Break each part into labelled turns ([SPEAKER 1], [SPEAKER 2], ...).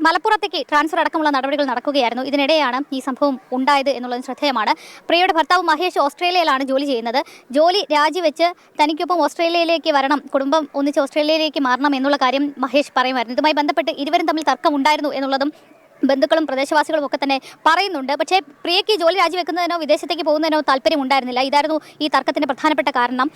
[SPEAKER 1] മലപ്പുറത്തേക്ക് transfer അടക്കമുള്ള നടപടികൾ നടക്കുകയായിരുന്നു. ഇതിനിടെയാണ് ഈ സംഭവം ഉണ്ടായത് എന്നുള്ളത് ശ്രദ്ധേയമാണ്. പ്രിയയുടെ ഭർത്താവ് മഹേഷ് ഓസ്ട്രേലിയയിലാണ് ജോലി ചെയ്യുന്നത്. ജോലി രാജിവെച്ച് തനിക്കൊപ്പം ഓസ്ട്രേലിയയിലേക്ക് വരണം, കുടുംബം ഒന്നിച്ച് ഓസ്ട്രേലിയയിലേക്ക് മാറണം എന്നുള്ള കാര്യം മഹേഷ് പറയുമായിരുന്നു. ഇതുമായി ബന്ധപ്പെട്ട് ഇരുവരും തമ്മിൽ തർക്കമുണ്ടായിരുന്നു എന്നുള്ളതും ബന്ധുക്കളും പ്രദേശവാസികളും ഒക്കെ തന്നെ പറയുന്നുണ്ട്. പക്ഷേ പ്രിയയ്ക്ക് ജോലി രാജിവെക്കുന്നതിനോ വിദേശത്തേക്ക് പോകുന്നതിനോ താല്പര്യമുണ്ടായിരുന്നില്ല. ഇതായിരുന്നു ഈ തർക്കത്തിന്റെ പ്രധാനപ്പെട്ട കാരണം.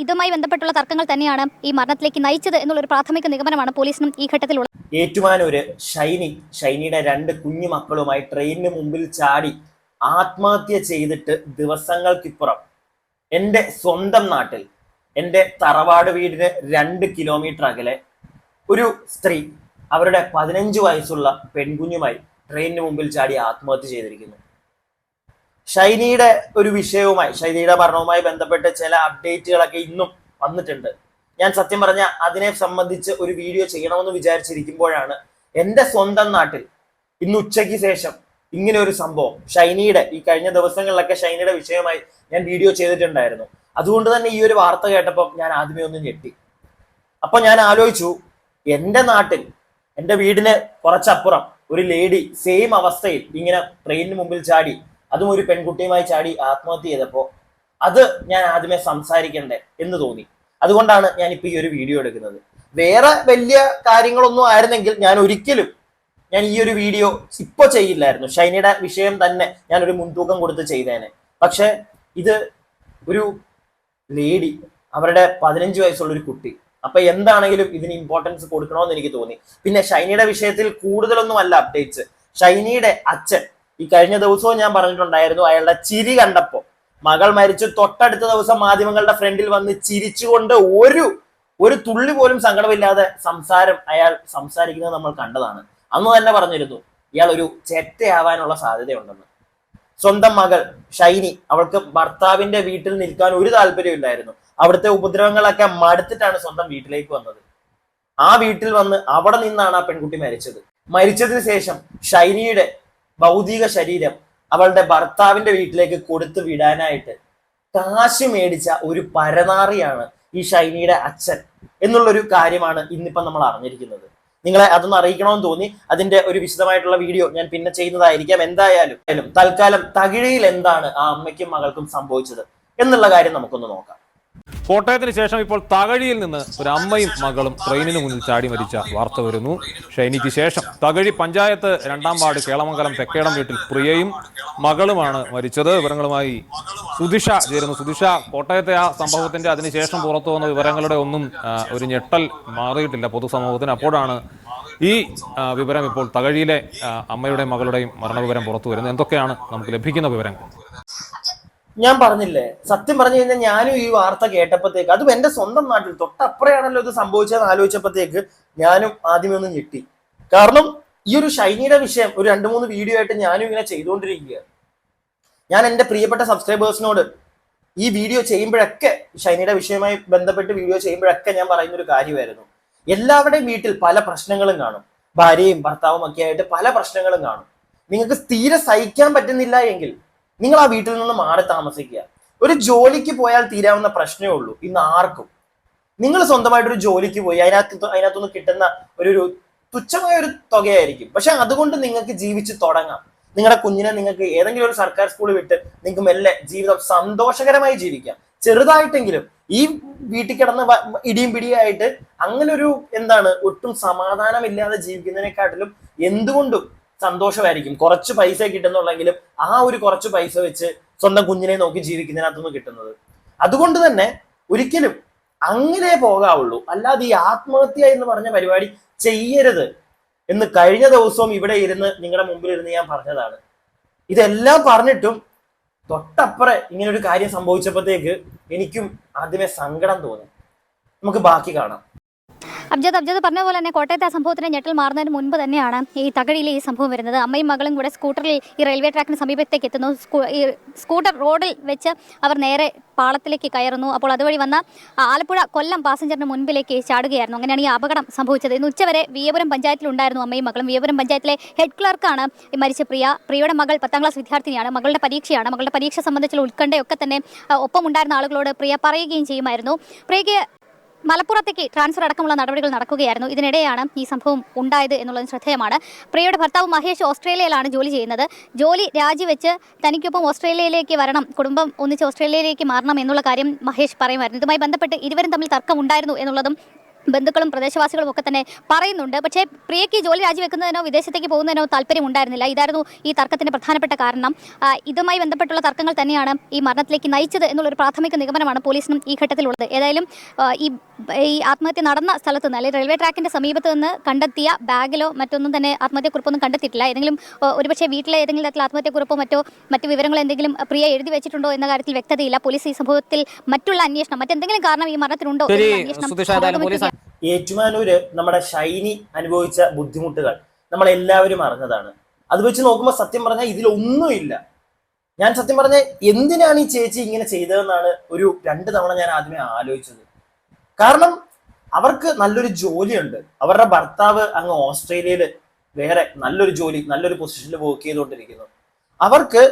[SPEAKER 1] ഇതുമായി ബന്ധപ്പെട്ടുള്ള തർക്കങ്ങൾ തന്നെയാണ് ഈ മരണത്തിലേക്ക് നയിച്ചത് എന്നുള്ളൊരു പ്രാഥമിക നിഗമനമാണ് പോലീസിനും ഈ ഘട്ടത്തിലുള്ളത്.
[SPEAKER 2] ഏറ്റുമാനൂര് ഷൈനിയുടെ 2 കുഞ്ഞു മക്കളുമായി ട്രെയിനിന് മുമ്പിൽ ചാടി ആത്മഹത്യ ചെയ്തിട്ട് ദിവസങ്ങൾക്കിപ്പുറം എൻ്റെ സ്വന്തം നാട്ടിൽ എൻ്റെ തറവാട് വീടിന് 2 കിലോമീറ്റർ അകലെ ഒരു സ്ത്രീ അവരുടെ 15 വയസ്സുള്ള പെൺകുഞ്ഞുമായി ട്രെയിനിന് മുമ്പിൽ ചാടി ആത്മഹത്യ ചെയ്തിരിക്കുന്നു. ഷൈനിയുടെ ഒരു വിഷയവുമായി, ഷൈനിയുടെ മരണവുമായി ബന്ധപ്പെട്ട് ചില അപ്ഡേറ്റുകളൊക്കെ ഇന്നും വന്നിട്ടുണ്ട്. ഞാൻ സത്യം പറഞ്ഞ അതിനെ സംബന്ധിച്ച് ഒരു വീഡിയോ ചെയ്യണമെന്ന് വിചാരിച്ചിരിക്കുമ്പോഴാണ് എൻ്റെ സ്വന്തം നാട്ടിൽ ഇന്ന് ഉച്ചയ്ക്ക് ശേഷം ഇങ്ങനെ ഒരു സംഭവം ഷൈനിയുടെ ഈ കഴിഞ്ഞ ദിവസങ്ങളിലൊക്കെ ഷൈനിയുടെ വിഷയമായി ഞാൻ വീഡിയോ ചെയ്തിട്ടുണ്ടായിരുന്നു. അതുകൊണ്ട് തന്നെ ഈ ഒരു വാർത്ത കേട്ടപ്പോൾ ഞാൻ ആദ്യമേ ഒന്ന് ഞെട്ടി. അപ്പൊ ഞാൻ ആലോചിച്ചു, എൻ്റെ നാട്ടിൽ എൻ്റെ വീടിന് കുറച്ചപ്പുറം ഒരു ലേഡി സെയിം അവസ്ഥയിൽ ഇങ്ങനെ ട്രെയിനിന് മുമ്പിൽ ചാടി, അതും ഒരു പെൺകുട്ടിയുമായി ചാടി ആത്മഹത്യ ചെയ്തപ്പോൾ അത് ഞാൻ ആദ്യമേ സംസാരിക്കണ്ടേ എന്ന് തോന്നി. അതുകൊണ്ടാണ് ഞാൻ ഇപ്പൊ ഈ ഒരു വീഡിയോ എടുക്കുന്നത്. വേറെ വലിയ കാര്യങ്ങളൊന്നും ആയിരുന്നെങ്കിൽ ഞാൻ ഈ ഒരു വീഡിയോ ഇപ്പൊ ചെയ്യില്ലായിരുന്നു. ഷൈനിയുടെ വിഷയം തന്നെ ഞാൻ ഒരു മുൻതൂക്കം കൊടുത്ത് ചെയ്തേനെ. പക്ഷെ ഇത് ഒരു ലേഡി, അവരുടെ 15 വയസ്സുള്ള ഒരു കുട്ടി, അപ്പൊ എന്താണെങ്കിലും ഇതിന് ഇമ്പോർട്ടൻസ് കൊടുക്കണമെന്ന് എനിക്ക് തോന്നി. പിന്നെ ഷൈനിയുടെ വിഷയത്തിൽ കൂടുതലൊന്നും അല്ല അപ്ഡേറ്റ്സ്. ഷൈനിയുടെ അച്ഛൻ ഈ കഴിഞ്ഞ ദിവസവും ഞാൻ പറഞ്ഞിട്ടുണ്ടായിരുന്നു, അയാളുടെ ചിരി കണ്ടപ്പോ, മകൾ മരിച്ചു തൊട്ടടുത്ത ദിവസം മാധ്യമങ്ങളുടെ ഫ്രണ്ടിൽ വന്ന് ചിരിച്ചുകൊണ്ട് ഒരു തുള്ളി പോലും സങ്കടമില്ലാതെ അയാൾ സംസാരിക്കുന്നത് നമ്മൾ കണ്ടതാണ്. അന്ന് തന്നെ പറഞ്ഞിരുന്നു ഇയാൾ ഒരു ചെറ്റയാവാനുള്ള സാധ്യതയുണ്ടെന്ന്. സ്വന്തം മകൾ ഷൈനി, അവൾക്ക് ഭർത്താവിന്റെ വീട്ടിൽ നിൽക്കാൻ ഒരു താല്പര്യമില്ലായിരുന്നു. അവിടുത്തെ ഉപദ്രവങ്ങളൊക്കെ മടുത്തിട്ടാണ് സ്വന്തം വീട്ടിലേക്ക് വന്നത്. ആ വീട്ടിൽ വന്ന് അവിടെ നിന്നാണ് ആ പെൺകുട്ടി മരിച്ചതിന് ശേഷം ഷൈനിയുടെ ഭൗതിക ശരീരം അവളുടെ ഭർത്താവിന്റെ വീട്ടിലേക്ക് കൊടുത്തു വിടാനായിട്ട് കാശ് മേടിച്ച ഒരു പരനാറിയാണ് ഈ ഷൈനിയുടെ അച്ഛൻ എന്നുള്ളൊരു കാര്യമാണ് ഇന്നിപ്പം നമ്മൾ അറിഞ്ഞിരിക്കുന്നത്. നിങ്ങളെ അതൊന്ന് അറിയിക്കണമെന്ന് തോന്നി. അതിന്റെ ഒരു വിശദമായിട്ടുള്ള വീഡിയോ ഞാൻ പിന്നെ ചെയ്യുന്നതായിരിക്കാം. എന്തായാലും തൽക്കാലം തകിഴിയിൽ എന്താണ് ആ അമ്മയ്ക്കും മകൾക്കും സംഭവിച്ചത് എന്നുള്ള കാര്യം നമുക്കൊന്ന് നോക്കാം.
[SPEAKER 3] കോട്ടയത്തിന് ശേഷം ഇപ്പോൾ തകഴിയിൽ നിന്ന് ഒരു അമ്മയും മകളും ട്രെയിനിന് മുന്നിൽ ചാടി മരിച്ച വാർത്ത വരുന്നു. ഷൈനിക്ക് ശേഷം തകഴി പഞ്ചായത്ത് 2-ാം വാർഡ് കേളമംഗലം തെക്കേടം വീട്ടിൽ പ്രിയയും മകളുമാണ് മരിച്ചത്. വിവരങ്ങളുമായി സുധിഷ ചേരുന്നു. സുധിഷ, കോട്ടയത്തെ ആ സംഭവത്തിന്റെ അതിനുശേഷം പുറത്തു വന്ന വിവരങ്ങളുടെ ഒന്നും ഒരു ഞെട്ടൽ മാറിയിട്ടില്ല പൊതുസമൂഹത്തിന്. അപ്പോഴാണ് ഈ വിവരം ഇപ്പോൾ തകഴിയിലെ അമ്മയുടെയും മകളുടെയും മരണവിവരം പുറത്തു വരുന്നത്. എന്തൊക്കെയാണ് നമുക്ക് ലഭിക്കുന്ന വിവരങ്ങൾ?
[SPEAKER 2] ഞാൻ പറഞ്ഞില്ലേ, സത്യം പറഞ്ഞു കഴിഞ്ഞാൽ ഞാനും ഈ വാർത്ത കേട്ടപ്പോഴത്തേക്ക്, അതും എന്റെ സ്വന്തം നാട്ടിൽ തൊട്ടപ്പുറയാണല്ലോ ഇത് സംഭവിച്ചതെന്ന് ആലോചിച്ചപ്പോഴത്തേക്ക് ഞാനും ആദ്യമേ ഒന്ന് ഞെട്ടി. കാരണം ഈ ഒരു ഷൈനിയുടെ വിഷയം ഒരു 2-3 വീഡിയോ ആയിട്ട് ഞാനും ഇങ്ങനെ ചെയ്തുകൊണ്ടിരിക്കുകയാണ്. ഞാൻ എൻ്റെ പ്രിയപ്പെട്ട സബ്സ്ക്രൈബേഴ്സിനോട് ഈ വീഡിയോ ചെയ്യുമ്പോഴൊക്കെ, ഷൈനിയുടെ വിഷയവുമായി ബന്ധപ്പെട്ട് വീഡിയോ ചെയ്യുമ്പോഴൊക്കെ ഞാൻ പറയുന്ന ഒരു കാര്യമായിരുന്നു, എല്ലാവരുടെയും വീട്ടിൽ പല പ്രശ്നങ്ങളും കാണും. ഭാര്യയും ഭർത്താവും ഒക്കെ ആയിട്ട് പല പ്രശ്നങ്ങളും കാണും. നിങ്ങൾക്ക് തീരെ സഹിക്കാൻ പറ്റുന്നില്ല എങ്കിൽ നിങ്ങൾ ആ വീട്ടിൽ നിന്ന് മാറി താമസിക്കുക. ഒരു ജോലിക്ക് പോയാൽ തീരാവുന്ന പ്രശ്നമേ ഉള്ളൂ ഇന്ന് ആർക്കും. നിങ്ങൾ സ്വന്തമായിട്ടൊരു ജോലിക്ക് പോയി അതിനകത്തുനിന്ന് കിട്ടുന്ന ഒരു തുച്ഛമായ ഒരു തുകയായിരിക്കും. പക്ഷെ അതുകൊണ്ട് നിങ്ങൾക്ക് ജീവിച്ച് തുടങ്ങാം. നിങ്ങളുടെ കുഞ്ഞിനെ നിങ്ങൾക്ക് ഏതെങ്കിലും ഒരു സർക്കാർ സ്കൂളിൽ വിട്ട് നിങ്ങൾക്ക് മെല്ലെ ജീവിതം സന്തോഷകരമായി ജീവിക്കാം. ചെറുതായിട്ടെങ്കിലും ഈ വീട്ടിൽ കിടന്ന് ഇടിയും പിടിയായിട്ട് അങ്ങനെ ഒരു ഒട്ടും സമാധാനമില്ലാതെ ജീവിക്കുന്നതിനെക്കാട്ടിലും എന്തുകൊണ്ടും സന്തോഷമായിരിക്കും. കുറച്ച് പൈസ കിട്ടുന്നുണ്ടെങ്കിലും ആ ഒരു കുറച്ച് പൈസ വെച്ച് സ്വന്തം കുഞ്ഞിനെ നോക്കി ജീവിക്കുന്നതിനകത്തുനിന്ന് കിട്ടുന്നത്. അതുകൊണ്ട് തന്നെ ഒരിക്കലും അങ്ങനെ പോകാവുള്ളൂ. അല്ലാതെ ഈ ആത്മഹത്യ എന്ന് പറഞ്ഞ പരിപാടി ചെയ്യരുത് എന്ന് കഴിഞ്ഞ ദിവസവും ഇവിടെ ഇരുന്ന് നിങ്ങളുടെ മുമ്പിൽ ഇരുന്ന് ഞാൻ പറഞ്ഞതാണ്. ഇതെല്ലാം പറഞ്ഞിട്ടും തൊട്ടപ്പുറം ഇങ്ങനെ ഒരു കാര്യം സംഭവിച്ചപ്പോഴത്തേക്ക് എനിക്കും ആദ്യമേ സങ്കടം തോന്നി. നമുക്ക് ബാക്കി കാണാം.
[SPEAKER 1] അബ്ജദ് പറഞ്ഞ പോലെ തന്നെ കോട്ടയത്തെ ആ സംഭവത്തിന് ഞെട്ടൽ മാറുന്നതിന് മുൻപ് തന്നെയാണ് ഈ തകഴിയിലെ ഈ സംഭവം വരുന്നത്. അമ്മയും മകളും കൂടെ സ്കൂട്ടറിൽ ഈ റെയിൽവേ ട്രാക്കിന് സമീപത്തേക്ക് എത്തുന്നു. ഈ സ്കൂട്ടർ റോഡിൽ വെച്ച് അവർ നേരെ പാളത്തിലേക്ക് കയറുന്നു. അപ്പോൾ അതുവഴി വന്ന ആലപ്പുഴ കൊല്ലം പാസഞ്ചറിന് മുൻപിലേക്ക് ചാടുകയായിരുന്നു. അങ്ങനെയാണ് ഈ അപകടം സംഭവിച്ചത്. ഇന്ന് ഉച്ചവരെ വിയപുരം പഞ്ചായത്തിലുണ്ടായിരുന്നു അമ്മയും മകളും. വിയപുരം പഞ്ചായത്തിലെ ഹെഡ് ക്ലർക്കാണ് ഈ മരിച്ച പ്രിയയുടെ മകൾ 10ാം ക്ലാസ് വിദ്യാർത്ഥിനിയാണ്. മകളുടെ പരീക്ഷ സംബന്ധിച്ചുള്ള ഉത്കണ്ഠയൊക്കെ തന്നെ ഒപ്പം ഉണ്ടായിരുന്ന ആളുകളോട് പ്രിയ പറയുകയും ചെയ്യുമായിരുന്നു. പ്രിയയ്ക്ക് മലപ്പുറത്തേക്ക് ട്രാൻസ്ഫർ അടക്കമുള്ള നടപടികൾ നടക്കുകയായിരുന്നു. ഇതിനിടെയാണ് ഈ സംഭവം ഉണ്ടായത് എന്നുള്ളത് ശ്രദ്ധേയമാണ്. പ്രിയയുടെ ഭർത്താവ് മഹേഷ് ഓസ്ട്രേലിയയിലാണ് ജോലി ചെയ്യുന്നത്. ജോലി രാജിവെച്ച് തനിക്കൊപ്പം ഓസ്ട്രേലിയയിലേക്ക് വരണം, കുടുംബം ഒന്നിച്ച് ഓസ്ട്രേലിയയിലേക്ക് മാറണം എന്നുള്ള കാര്യം മഹേഷ് പറയുമായിരുന്നു. ഇതുമായി ബന്ധപ്പെട്ട് ഇരുവരും തമ്മിൽ തർക്കമുണ്ടായിരുന്നു എന്നുള്ളതും ബന്ധുക്കളും പ്രദേശവാസികളും ഒക്കെ തന്നെ പറയുന്നുണ്ട്. പക്ഷേ പ്രിയയ്ക്ക് ജോലി രാജിവെക്കുന്നതിനോ വിദേശത്തേക്ക് പോകുന്നതിനോ താല്പര്യം ഉണ്ടായിരുന്നില്ല. ഇതായിരുന്നു ഈ തർക്കത്തിന്റെ പ്രധാനപ്പെട്ട കാരണം. ഇതുമായി ബന്ധപ്പെട്ടുള്ള തർക്കങ്ങൾ തന്നെയാണ് ഈ മരണത്തിലേക്ക് നയിച്ചത് എന്നുള്ളൊരു പ്രാഥമിക നിഗമനമാണ് പോലീസിനും ഈ ഘട്ടത്തിലുള്ളത്. ഏതായാലും ഈ ആത്മഹത്യ നടന്ന സ്ഥലത്ത് നിന്ന്, അല്ലെങ്കിൽ റെയിൽവേ ട്രാക്കിന്റെ സമീപത്ത് നിന്ന് കണ്ടെത്തിയ ബാഗിലോ മറ്റൊന്നും തന്നെ ആത്മഹത്യക്കുറിപ്പൊന്നും കണ്ടെത്തിയിട്ടില്ല. ഏതെങ്കിലും ഒരുപക്ഷെ വീട്ടിലെ ഏതെങ്കിലും തരത്തിൽ ആത്മഹത്യക്കുറിപ്പോ മറ്റു വിവരങ്ങൾ എന്തെങ്കിലും പ്രിയ എഴുതി വെച്ചിട്ടുണ്ടോ എന്ന കാര്യത്തിൽ വ്യക്തതയില്ല. പോലീസ് ഈ സംഭവത്തിൽ മറ്റുള്ള അന്വേഷണം, മറ്റെന്തെങ്കിലും കാരണം ഈ മരണത്തിനുണ്ടോ അന്വേഷണം.
[SPEAKER 2] ഏറ്റുമാനൂര് നമ്മുടെ ഷൈനി അനുഭവിച്ച ബുദ്ധിമുട്ടുകൾ നമ്മൾ എല്ലാവരും അറിഞ്ഞതാണ്. അത് വെച്ച് നോക്കുമ്പോൾ സത്യം പറഞ്ഞാൽ ഇതിലൊന്നുമില്ല. ഞാൻ സത്യം പറഞ്ഞ എന്തിനാണ് ഈ ചേച്ചി ഇങ്ങനെ ചെയ്തതെന്നാണ് ഒരു 2 തവണ ഞാൻ ആദ്യമേ ആലോചിച്ചത്. കാരണം അവർക്ക് നല്ലൊരു ജോലിയുണ്ട്. അവരുടെ ഭർത്താവ് അങ്ങ് ഓസ്ട്രേലിയയിൽ വേറെ നല്ലൊരു ജോലി, നല്ലൊരു പൊസിഷനിൽ വർക്ക് ചെയ്തുകൊണ്ടിരിക്കുന്നു. അവർക്ക്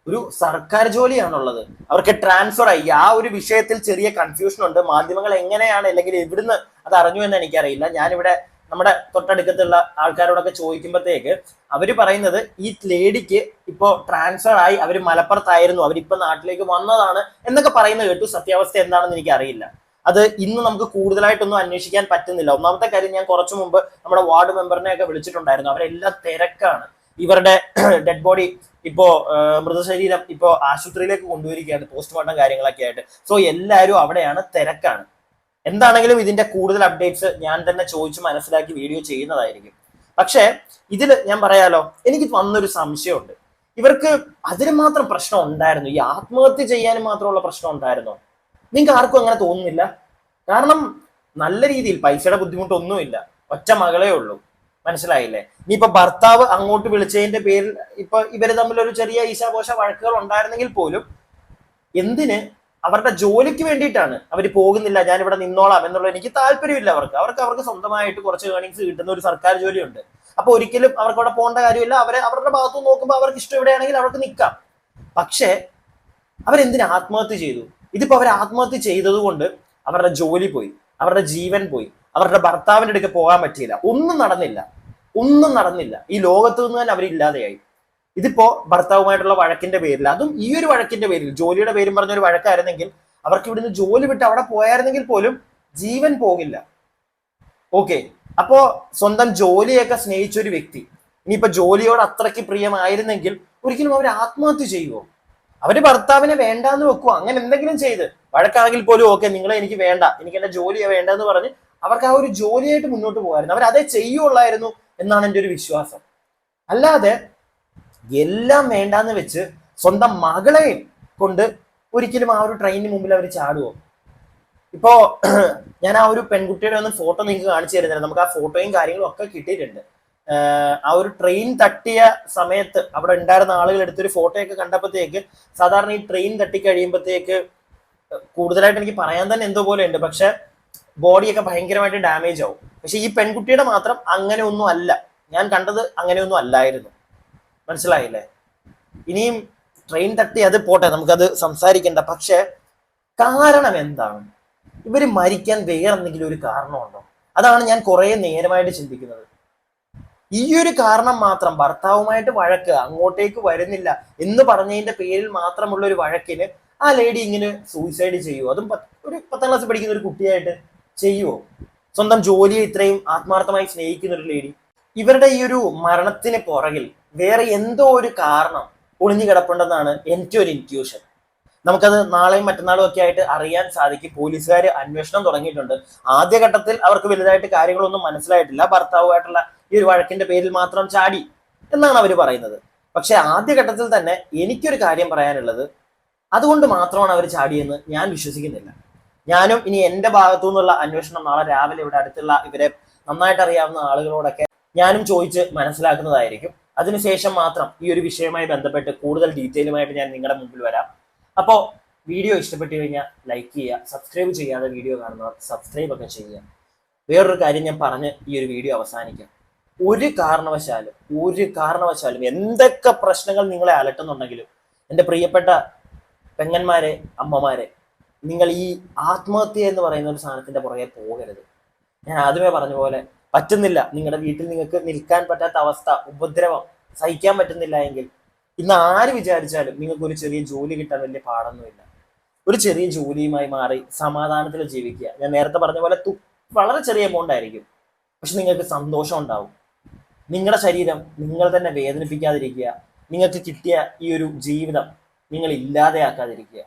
[SPEAKER 2] ഒരു സർക്കാർ ജോലിയാണുള്ളത്. അവർക്ക് ട്രാൻസ്ഫർ ആയി. ആ ഒരു വിഷയത്തിൽ ചെറിയ കൺഫ്യൂഷൻ ഉണ്ട്. മാധ്യമങ്ങൾ എങ്ങനെയാണ് അല്ലെങ്കിൽ എവിടുന്ന് അത് അറിഞ്ഞു എന്ന് എനിക്കറിയില്ല. ഞാനിവിടെ നമ്മുടെ തൊട്ടടുക്കത്തുള്ള ആൾക്കാരോടൊക്കെ ചോദിക്കുമ്പോഴത്തേക്ക് അവര് പറയുന്നത് ഈ ലേഡിക്ക് ഇപ്പോ ട്രാൻസ്ഫർ ആയി, അവര് മലപ്പുറത്തായിരുന്നു, അവരിപ്പോ നാട്ടിലേക്ക് വന്നതാണ് എന്നൊക്കെ പറയുന്നത് കേട്ടു. സത്യാവസ്ഥ എന്താണെന്ന് എനിക്ക് അറിയില്ല. അത് ഇന്ന് നമുക്ക് കൂടുതലായിട്ടൊന്നും അന്വേഷിക്കാൻ പറ്റുന്നില്ല. ഒന്നാമത്തെ കാര്യം, ഞാൻ കുറച്ചു മുമ്പ് നമ്മുടെ വാർഡ് മെമ്പറിനെ ഒക്കെ വിളിച്ചിട്ടുണ്ടായിരുന്നു. അവരെല്ലാം തിരക്കാണ്. ഇവരുടെ ഡെഡ് ബോഡി ഇപ്പോ മൃതശരീരം ഇപ്പോ ആശുപത്രിയിലേക്ക് കൊണ്ടുവരികയാണ്, പോസ്റ്റ്മോർട്ടം കാര്യങ്ങളൊക്കെ ആയിട്ട്. സോ എല്ലാവരും അവിടെയാണ്, തിരക്കാണ്. എന്താണെങ്കിലും ഇതിന്റെ കൂടുതൽ അപ്ഡേറ്റ്സ് ഞാൻ തന്നെ ചോദിച്ച് മനസ്സിലാക്കി വീഡിയോ ചെയ്യുന്നതായിരിക്കും. പക്ഷേ ഇതിൽ ഞാൻ പറയാലോ, എനിക്ക് വന്നൊരു സംശയമുണ്ട്. ഇവർക്ക് അതിന് മാത്രം പ്രശ്നം ഉണ്ടായിരുന്നു? ഈ ആത്മഹത്യ ചെയ്യാനും മാത്രമുള്ള പ്രശ്നം ഉണ്ടായിരുന്നോ? നിങ്ങൾക്ക് ആർക്കും അങ്ങനെ തോന്നുന്നില്ല? കാരണം നല്ല രീതിയിൽ പൈസയുടെ ബുദ്ധിമുട്ടൊന്നുമില്ല, ഒറ്റ മകളേ ഉള്ളൂ. മനസ്സിലായില്ലേ? ഇനിയിപ്പൊ ഭർത്താവ് അങ്ങോട്ട് വിളിച്ചതിന്റെ പേരിൽ ഇപ്പൊ ഇവര് തമ്മിൽ ഒരു ചെറിയ ഈശാപോശ വഴക്കുകൾ ഉണ്ടായിരുന്നെങ്കിൽ പോലും എന്തിന്? അവരുടെ ജോലിക്ക് വേണ്ടിയിട്ടാണ് അവർ പോകുന്നില്ല, ഞാൻ ഇവിടെ നിന്നോളാം എന്നുള്ള. എനിക്ക് താല്പര്യമില്ല. അവർക്ക് സ്വന്തമായിട്ട് കുറച്ച് ഏർണിങ്സ് കിട്ടുന്ന ഒരു സർക്കാർ ജോലിയുണ്ട്. അപ്പൊ ഒരിക്കലും അവർക്ക് അവിടെ പോകേണ്ട കാര്യമില്ല. അവരുടെ ഭാഗത്തു നോക്കുമ്പോൾ അവർക്ക് ഇഷ്ടം എവിടെയാണെങ്കിൽ അവർക്ക് നിൽക്കാം. പക്ഷേ അവരെന്തിന് ആത്മഹത്യ ചെയ്തു? ഇതിപ്പോ അവർ ആത്മഹത്യ ചെയ്തത് കൊണ്ട് അവരുടെ ജോലി പോയി, അവരുടെ ജീവൻ പോയി, അവരുടെ ഭർത്താവിന്റെ അടുക്ക് പോകാൻ പറ്റിയില്ല, ഒന്നും നടന്നില്ല. ഈ ലോകത്ത് നിന്ന് തന്നെ അവരില്ലാതെയായി. ഇതിപ്പോ ഭർത്താവുമായിട്ടുള്ള വഴക്കിന്റെ പേരിൽ, അതും ഈ ഒരു വഴക്കിന്റെ പേരിൽ, ജോലിയുടെ പേരും പറഞ്ഞൊരു വഴക്കായിരുന്നെങ്കിൽ അവർക്ക് ഇവിടുന്ന് ജോലി വിട്ട് അവിടെ പോയായിരുന്നെങ്കിൽ പോലും ജീവൻ പോകില്ല. ഓക്കെ, അപ്പോ സ്വന്തം ജോലിയൊക്കെ സ്നേഹിച്ച ഒരു വ്യക്തി ഇനിയിപ്പോ ജോലിയോട് അത്രയ്ക്ക് പ്രിയമായിരുന്നെങ്കിൽ ഒരിക്കലും അവർ ആത്മഹത്യ ചെയ്യുമോ? അവര് ഭർത്താവിനെ വേണ്ടാന്ന് വെക്കുവോ? അങ്ങനെ എന്തെങ്കിലും ചെയ്ത് വഴക്കാണെങ്കിൽ പോലും ഓക്കെ, നിങ്ങളെ എനിക്ക് വേണ്ട, എനിക്ക് എന്റെ ജോലിയെ വേണ്ടെന്ന് പറഞ്ഞ് അവർക്ക് ആ ഒരു ജോലിയായിട്ട് മുന്നോട്ട് പോകായിരുന്നു. അവർ അതേ ചെയ്യുള്ളായിരുന്നു എന്നാണ് എൻ്റെ ഒരു വിശ്വാസം. അല്ലാതെ എല്ലാം വേണ്ടാന്ന് വെച്ച് സ്വന്തം മകളെ കൊണ്ട് ഒരിക്കലും ആ ഒരു ട്രെയിനിന് മുമ്പിൽ അവർ ചാടുവോ? ഇപ്പോ ഞാൻ ആ ഒരു പെൺകുട്ടിയുടെ ഒന്ന് ഫോട്ടോ നിങ്ങൾക്ക് കാണിച്ചു തരുന്നില്ല. നമുക്ക് ആ ഫോട്ടോയും കാര്യങ്ങളും ഒക്കെ കിട്ടിയിട്ടുണ്ട്. ആ ഒരു ട്രെയിൻ തട്ടിയ സമയത്ത് അവിടെ ഉണ്ടായിരുന്ന ആളുകൾ എടുത്തൊരു ഫോട്ടോയൊക്കെ കണ്ടപ്പോഴത്തേക്ക്, സാധാരണ ഈ ട്രെയിൻ തട്ടി കഴിയുമ്പോഴത്തേക്ക് കൂടുതലായിട്ട് എനിക്ക് പറയാൻ തന്നെ എന്തോ പോലെ ഉണ്ട്, പക്ഷെ ബോഡിയൊക്കെ ഭയങ്കരമായിട്ട് ഡാമേജ് ആവും. പക്ഷെ ഈ പെൺകുട്ടിയുടെ മാത്രം അങ്ങനെ ഒന്നും അല്ല. ഞാൻ കണ്ടത് അങ്ങനെയൊന്നും അല്ലായിരുന്നു. മനസ്സിലായില്ലേ? ഇനിയും ട്രെയിൻ തട്ടി അത് പോട്ടെ, നമുക്കത് സംസാരിക്കണ്ട. പക്ഷെ കാരണം എന്താണ്? ഇവര് മരിക്കാൻ വേറെ എന്തെങ്കിലും ഒരു കാരണമുണ്ടോ? അതാണ് ഞാൻ കുറെ നേരമായിട്ട് ചിന്തിക്കുന്നത്. ഈ ഒരു കാരണം മാത്രം, ഭർത്താവുമായിട്ട് വഴക്ക്, അങ്ങോട്ടേക്ക് വരുന്നില്ല എന്ന് പറഞ്ഞതിന്റെ പേരിൽ മാത്രമുള്ള ഒരു വഴക്കിന് ആ ലേഡി ഇങ്ങനെ സൂയിസൈഡ് ചെയ്യുമോ? അതും ഒരു 10ാം ക്ലാസ് പഠിക്കുന്ന ഒരു കുട്ടിയായിട്ട് ചെയ്യുമോ? സ്വന്തം ജോലിയെ ഇത്രയും ആത്മാർത്ഥമായി സ്നേഹിക്കുന്ന ഒരു ലേഡി. ഇവരുടെ ഈ ഒരു മരണത്തിന് പുറകിൽ വേറെ എന്തോ ഒരു കാരണം ഒളിഞ്ഞു കിടപ്പുണ്ടെന്നാണ് എൻ്റെ ഒരു ഇൻറ്റ്യൂഷൻ. നമുക്കത് നാളെയും മറ്റന്നാളും ഒക്കെ ആയിട്ട് അറിയാൻ സാധിക്കും. പോലീസുകാർ അന്വേഷണം തുടങ്ങിയിട്ടുണ്ട്. ആദ്യഘട്ടത്തിൽ അവർക്ക് വലുതായിട്ട് കാര്യങ്ങളൊന്നും മനസ്സിലായിട്ടില്ല. ഭർത്താവുമായിട്ടുള്ള ഈ ഒരു വഴക്കിന്റെ പേരിൽ മാത്രം ചാടി എന്നാണ് അവർ പറയുന്നത്. പക്ഷെ ആദ്യഘട്ടത്തിൽ തന്നെ എനിക്കൊരു കാര്യം പറയാനുള്ളത്, അതുകൊണ്ട് മാത്രമാണ് അവർ ചാടിയെന്ന് ഞാൻ വിശ്വസിക്കുന്നില്ല. ഞാനും ഇനി എൻ്റെ ഭാഗത്തു നിന്നുള്ള അന്വേഷണം നാളെ രാവിലെ ഇവിടെ അടുത്തുള്ള ഇവരെ നന്നായിട്ട് അറിയാവുന്ന ആളുകളോടൊക്കെ ഞാനും ചോദിച്ച് മനസ്സിലാക്കുന്നതായിരിക്കും. അതിനുശേഷം മാത്രം ഈ ഒരു വിഷയവുമായി ബന്ധപ്പെട്ട് കൂടുതൽ ഡീറ്റെയിലുമായിട്ട് ഞാൻ നിങ്ങളുടെ മുമ്പിൽ വരാം. അപ്പോൾ വീഡിയോ ഇഷ്ടപ്പെട്ടു കഴിഞ്ഞാൽ ലൈക്ക് ചെയ്യുക, സബ്സ്ക്രൈബ് ചെയ്യാതെ വീഡിയോ കാണുന്നവർ സബ്സ്ക്രൈബ് ഒക്കെ ചെയ്യുക. വേറൊരു കാര്യം ഞാൻ പറഞ്ഞ് ഈ ഒരു വീഡിയോ അവസാനിക്കാം. ഒരു കാരണവശാലും എന്തൊക്കെ പ്രശ്നങ്ങൾ നിങ്ങളെ അലട്ടുന്നുണ്ടെങ്കിലും എൻ്റെ പ്രിയപ്പെട്ട പെങ്ങന്മാരെ, അമ്മമാരെ, നിങ്ങൾ ഈ ആത്മഹത്യ എന്ന് പറയുന്ന ഒരു സാധനത്തിന്റെ പുറകെ പോകരുത്. ഞാൻ ആദ്യമേ പറഞ്ഞ പോലെ പറ്റുന്നില്ല, നിങ്ങളുടെ വീട്ടിൽ നിങ്ങൾക്ക് നിൽക്കാൻ പറ്റാത്ത അവസ്ഥ, ഉപദ്രവം സഹിക്കാൻ പറ്റുന്നില്ല എങ്കിൽ ഇന്ന് ആര് വിചാരിച്ചാലും നിങ്ങൾക്ക് ഒരു ചെറിയ ജോലി കിട്ടാൻ വലിയ പാടൊന്നുമില്ല. ഒരു ചെറിയ ജോലിയുമായി മാറി സമാധാനത്തിൽ ജീവിക്കുക. ഞാൻ നേരത്തെ പറഞ്ഞ പോലെ വളരെ ചെറിയ എമൗണ്ട് ആയിരിക്കും, പക്ഷെ നിങ്ങൾക്ക് സന്തോഷം ഉണ്ടാവും. നിങ്ങളുടെ ശരീരം നിങ്ങൾ തന്നെ വേദനിപ്പിക്കാതിരിക്കുക. നിങ്ങൾക്ക് കിട്ടിയ ഈ ഒരു ജീവിതം നിങ്ങൾ ഇല്ലാതെയാക്കാതിരിക്കുക.